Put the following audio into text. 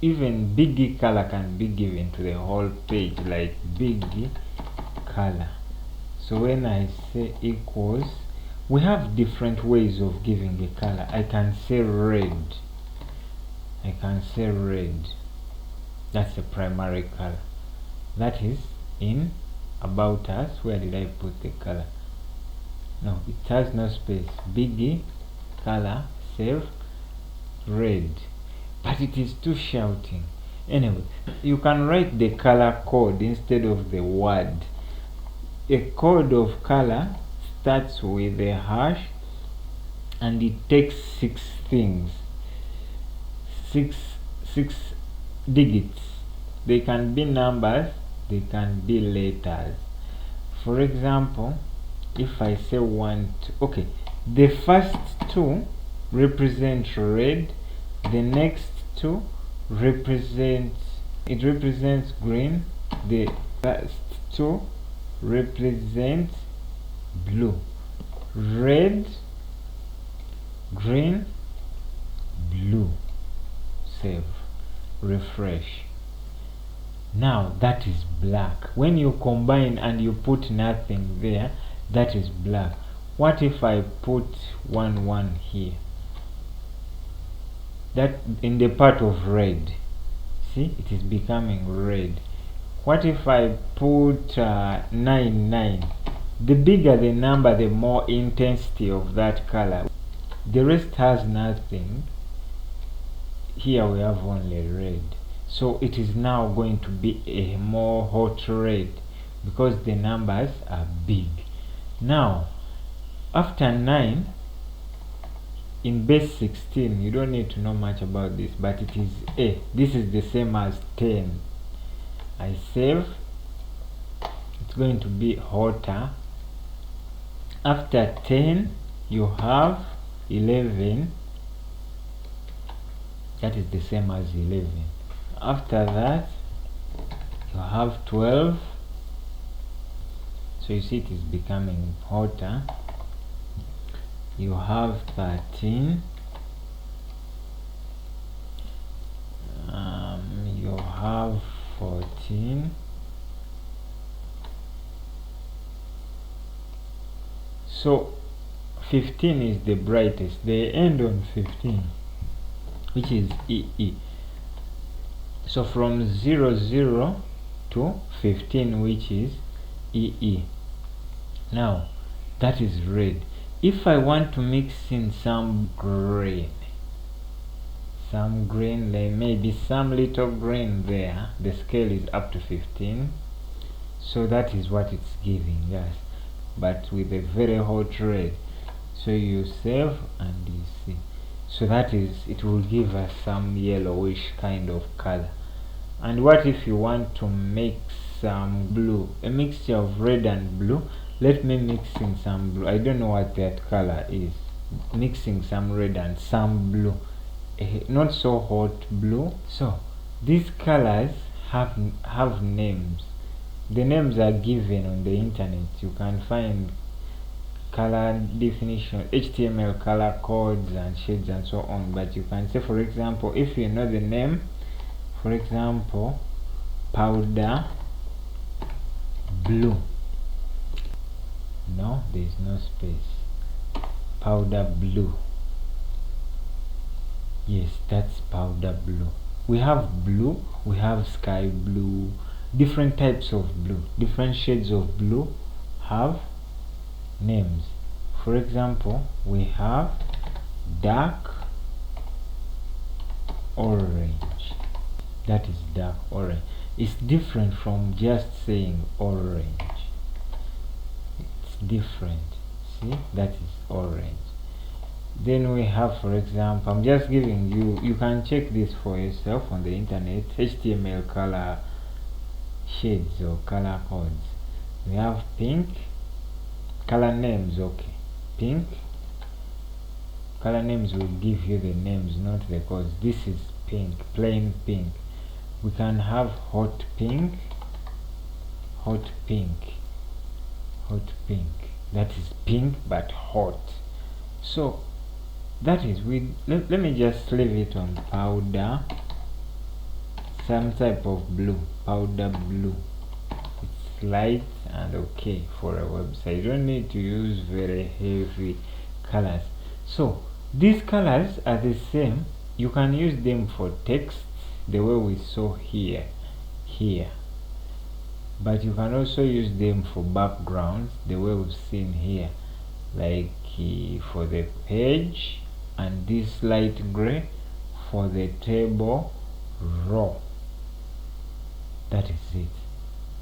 even big color can be given to the whole page, like big color. So when I say equals, we have different ways of giving a color. I can say red. That's the primary color. That is in about us. Where did I put the color? No, it has no space. Big color, save, red. But it is too shouting. Anyway, you can write the color code instead of the word. A code of color starts with a hash, and it takes 6 things, 6 digits. They can be numbers, they can be letters. For example, if I say 1, 2, okay, the first 2 represent red, the next 2 represents green, the last 2 represent blue. Red, green, blue. Save, refresh. Now that is black. When you combine and you put nothing there, that is black. What if I put 1 1 here? That in the part of red, see, it is becoming red. What if I put 9 9? The bigger the number, the more intensity of that color. The rest has nothing. Here we have only red. So it is now going to be a more hot red because the numbers are big. Now, after 9, in base 16, you don't need to know much about this, but it is A. This is the same as 10. I save. It's going to be hotter. After 10, you have 11. That is the same as 11. After that, you have 12. So you see it is becoming hotter. You have 13. You have 14. So 15 is the brightest. They end on 15, which is EE. So from 00 to 15, which is EE. Now that is red. If I want to mix in some green, there may be some little green there. The scale is up to 15. So that is what it's giving us, but with a very hot red. So you save and you see. So that is, it will give us some yellowish kind of color. And what if you want to make some blue, a mixture of red and blue? Let me mix in some blue. I don't know what that color is. Mixing some red and some blue, not so hot blue. So these colors have names. The names are given on the internet. You can find color definition, HTML color codes and shades and so on. But you can say, for example, if you know the name, for example, powder blue. No, there is no space. Powder blue. Yes, that's powder blue. We have blue, we have sky blue, different types of blue, different shades of blue have names. For example, we have dark orange. That is dark orange. It's different from just saying orange. It's different. See, that is orange. Then we have, for example, I'm just giving you can check this for yourself on the internet, HTML color shades or color codes. We have pink, color names. Okay, pink color names will give you the names, not the codes. This is pink, plain pink. We can have hot pink, hot pink, hot pink. That is pink but hot. So that is, let me just leave it on powder some type of blue, powder blue. It's light and okay for a website. You don't need to use very heavy colors. So these colors are the same. You can use them for text the way we saw here, but you can also use them for backgrounds the way we've seen here, like for the page, and this light gray for the table row. That is it.